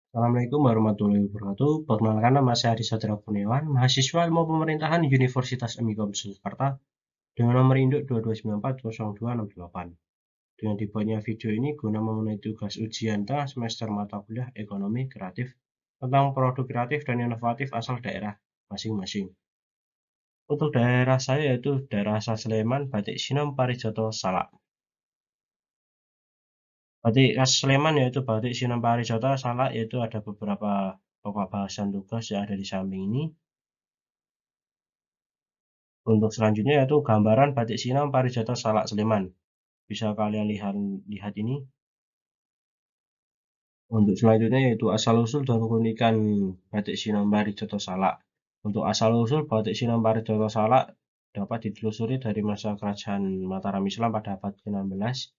Assalamualaikum warahmatullahi wabarakatuh. Perkenalkan nama saya Adi Satria Kurniawan, mahasiswa Ilmu Pemerintahan Universitas Amikom Jakarta dengan nomor induk 229402668. Dengan dibuatnya video ini guna memenuhi tugas ujian tengah semester mata kuliah Ekonomi Kreatif tentang produk kreatif dan inovatif asal daerah masing-masing. Untuk daerah saya yaitu daerah asal Sleman, Batik Sinom Parijoto Salak. Batik khas Sleman yaitu Batik Sinom Parijoto Salak, yaitu ada beberapa pokok bahasan tugas yang ada di samping ini. Untuk selanjutnya yaitu gambaran batik Sinom Parijoto Salak Sleman. Bisa kalian lihat ini. Untuk selanjutnya yaitu asal-usul dan keunikan batik Sinom Parijoto Salak. Untuk asal-usul batik Sinom Parijoto Salak dapat ditelusuri dari masa kerajaan Mataram Islam pada abad ke-16,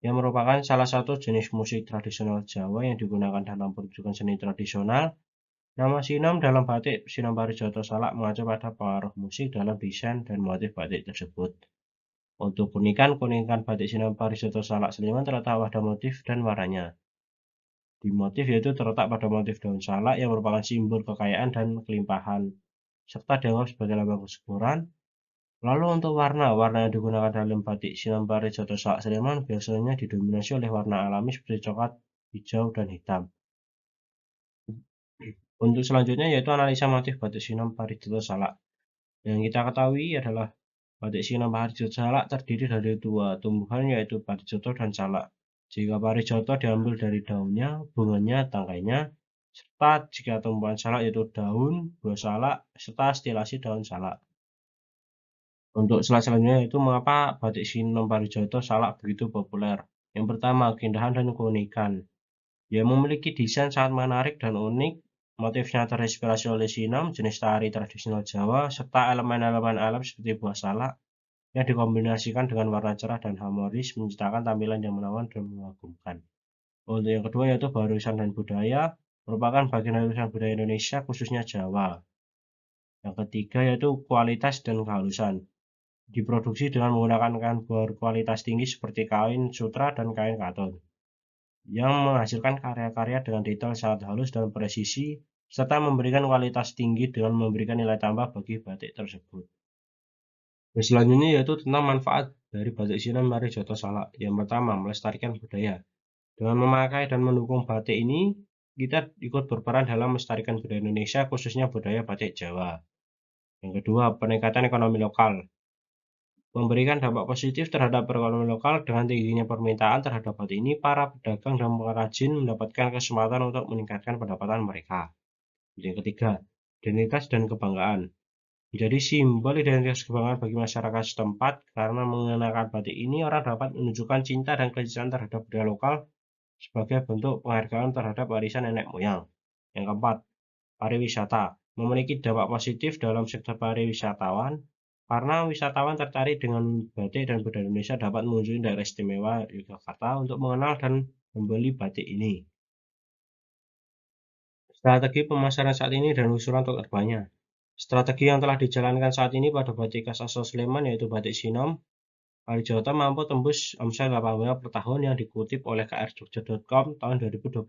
yang merupakan salah satu jenis musik tradisional Jawa yang digunakan dalam pertunjukan seni tradisional. Nama Sinom dalam batik Sinom Parijoto Salak mengacu pada pengaruh musik dalam desain dan motif batik tersebut. Untuk keunikan batik Sinom Parijoto Salak Sleman terletak pada motif dan warnanya. Di motif yaitu terletak pada motif daun salak yang merupakan simbol kekayaan dan kelimpahan, serta dianggap sebagai lambang kesuburan. Lalu untuk warna yang digunakan dalam batik Sinom Parijoto Salak Sleman biasanya didominasi oleh warna alami seperti coklat, hijau, dan hitam. Untuk selanjutnya yaitu analisa motif batik Sinom Parijoto Salak. Yang kita ketahui adalah batik Sinom Parijoto Salak terdiri dari dua tumbuhan yaitu Parijoto dan Salak. Jika Parijoto diambil dari daunnya, bunganya, tangkainya, serta jika tumbuhan salak yaitu daun, buah salak, serta stilasi daun salak. Untuk slide selanjutnya yaitu mengapa batik Sinom Parijoto Salak begitu populer. Yang pertama, keindahan dan keunikan. Ia memiliki desain sangat menarik dan unik. Motifnya terinspirasi oleh Sinom, jenis tari tradisional Jawa, serta elemen-elemen alam seperti buah salak yang dikombinasikan dengan warna cerah dan harmonis menciptakan tampilan yang menawan dan mengagumkan. Untuk yang kedua yaitu warisan dan budaya, merupakan bagian dari warisan budaya Indonesia khususnya Jawa. Yang ketiga yaitu kualitas dan kehalusan. Diproduksi dengan menggunakan kain berkualitas tinggi seperti kain sutra dan kain katun, yang menghasilkan karya-karya dengan detail sangat halus dan presisi, serta memberikan kualitas tinggi dengan memberikan nilai tambah bagi batik tersebut. Dan selanjutnya yaitu tentang manfaat dari batik Sinom Parijoto Salak. Yang pertama, melestarikan budaya. Dengan memakai dan mendukung batik ini, kita ikut berperan dalam melestarikan budaya Indonesia, khususnya budaya batik Jawa. Yang kedua, peningkatan ekonomi lokal. Memberikan dampak positif terhadap perekonomian lokal dengan tingginya permintaan terhadap batik ini, para pedagang dan pengrajin mendapatkan kesempatan untuk meningkatkan pendapatan mereka. Yang ketiga, identitas dan kebanggaan. Menjadi simbol identitas kebanggaan bagi masyarakat setempat, karena mengenakan batik ini orang dapat menunjukkan cinta dan kecintaan terhadap budaya lokal sebagai bentuk penghargaan terhadap warisan nenek moyang. Yang keempat, pariwisata. Memiliki dampak positif dalam sektor pariwisatawan, karena wisatawan tertarik dengan batik dan budaya Indonesia dapat mengunjungi daerah istimewa Yogyakarta untuk mengenal dan membeli batik ini. Strategi pemasaran saat ini dan usulan untuk kedepannya. Strategi yang telah dijalankan saat ini pada batik khas asal Sleman yaitu batik Sinom Parijoto mampu tembus omset 8 miliar per tahun yang dikutip oleh krjogja.com tahun 2021.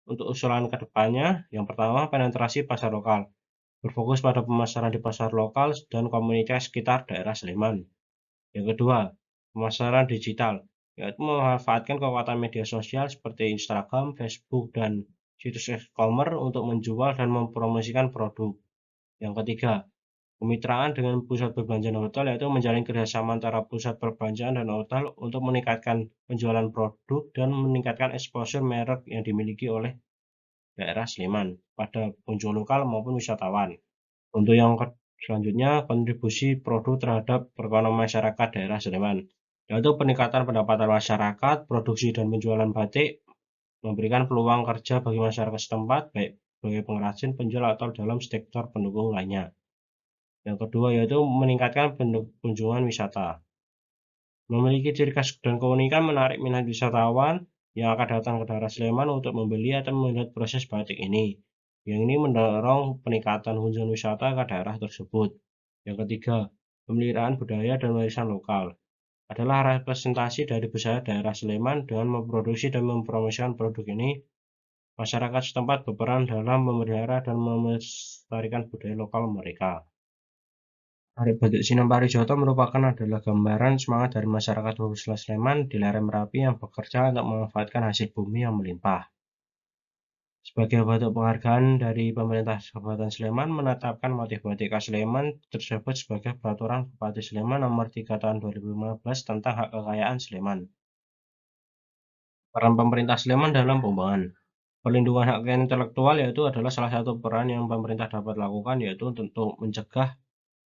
Untuk usulan kedepannya, yang pertama penetrasi pasar lokal. Berfokus pada pemasaran di pasar lokal dan komunitas sekitar daerah Sleman. Yang kedua, pemasaran digital, yaitu memanfaatkan kekuatan media sosial seperti Instagram, Facebook, dan situs e-commerce untuk menjual dan mempromosikan produk. Yang ketiga, kemitraan dengan pusat perbelanjaan dan hotel, yaitu menjalin kerjasama antara pusat perbelanjaan dan hotel untuk meningkatkan penjualan produk dan meningkatkan exposure merek yang dimiliki oleh daerah Sleman pada pengunjung lokal maupun wisatawan. Untuk yang selanjutnya, kontribusi produk terhadap perekonomian masyarakat daerah Sleman, yaitu peningkatan pendapatan masyarakat, produksi dan penjualan batik, memberikan peluang kerja bagi masyarakat setempat, baik sebagai pengrajin, penjual, atau dalam sektor pendukung lainnya. Yang kedua yaitu meningkatkan kunjungan wisata. Memiliki ciri khas dan keunikan menarik minat wisatawan yang akan datang ke daerah Sleman untuk membeli atau melihat proses batik ini. Yang ini mendorong peningkatan kunjungan wisata ke daerah tersebut. Yang ketiga, pemeliharaan budaya dan warisan lokal adalah representasi dari budaya daerah Sleman dengan memproduksi dan mempromosikan produk ini masyarakat setempat berperan dalam memelihara dan melestarikan budaya lokal mereka. Hari Batik Sinom Parijoto merupakan adalah gambaran semangat dari masyarakat Pulau Sleman di lereng Merapi yang bekerja untuk memanfaatkan hasil bumi yang melimpah. Sebagai bentuk penghargaan dari pemerintah Kabupaten Sleman menetapkan motif batik khas Sleman tersebut sebagai Peraturan Bupati Sleman Nomor 3 Tahun 2015 tentang hak kekayaan Sleman. Peran pemerintah Sleman dalam pengembangan perlindungan hak kekayaan intelektual yaitu adalah salah satu peran yang pemerintah dapat lakukan yaitu untuk mencegah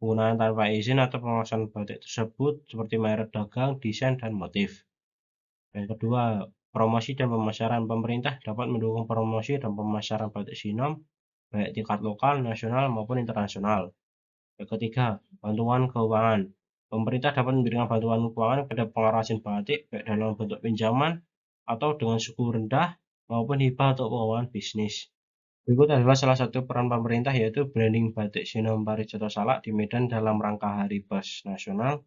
penggunaan tanpa izin atau pemasaran batik tersebut seperti merek dagang, desain, dan motif. Yang kedua, promosi dan pemasaran pemerintah dapat mendukung promosi dan pemasaran batik Sinom baik tingkat lokal, nasional, maupun internasional. Yang ketiga, bantuan keuangan. Pemerintah dapat memberikan bantuan keuangan kepada pengrajin batik baik dalam bentuk pinjaman atau dengan suku rendah maupun hibah untuk pengembangan bisnis. Berikut adalah salah satu peran pemerintah yaitu branding batik Sinom Parijoto Salak di Medan dalam rangka Hari Pers Nasional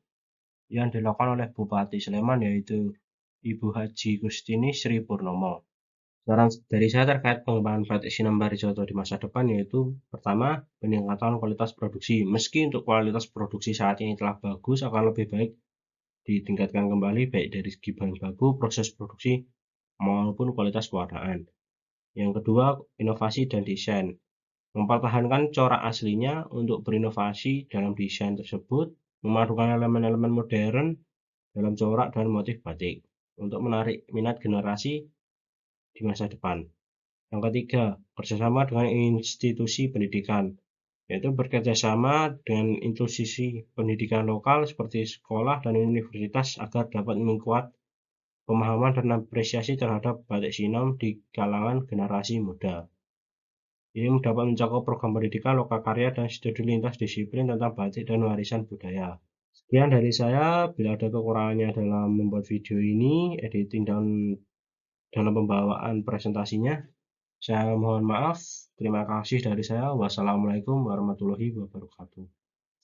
yang dilakukan oleh Bupati Sleman yaitu Ibu Haji Kustini Sri Purnomo. Saran dari saya terkait pengembangan batik Sinom Parijoto di masa depan yaitu pertama, peningkatan kualitas produksi. Meski untuk kualitas produksi saat ini telah bagus, akan lebih baik ditingkatkan kembali baik dari segi bahan baku, proses produksi, maupun kualitas pewarnaan. Yang kedua, inovasi dan desain. Mempertahankan corak aslinya untuk berinovasi dalam desain tersebut, memadukan elemen-elemen modern dalam corak dan motif batik untuk menarik minat generasi di masa depan. Yang ketiga, kerjasama dengan institusi pendidikan, yaitu bekerjasama dengan institusi pendidikan lokal seperti sekolah dan universitas agar dapat memperkuat pemahaman dan apresiasi terhadap batik Sinom di kalangan generasi muda. Ini dapat mencakup program pendidikan, lokakarya, dan studi lintas disiplin tentang batik dan warisan budaya. Sekian dari saya, bila ada kekurangannya dalam membuat video ini, editing dan dalam pembawaan presentasinya, saya mohon maaf. Terima kasih dari saya. Wassalamualaikum warahmatullahi wabarakatuh.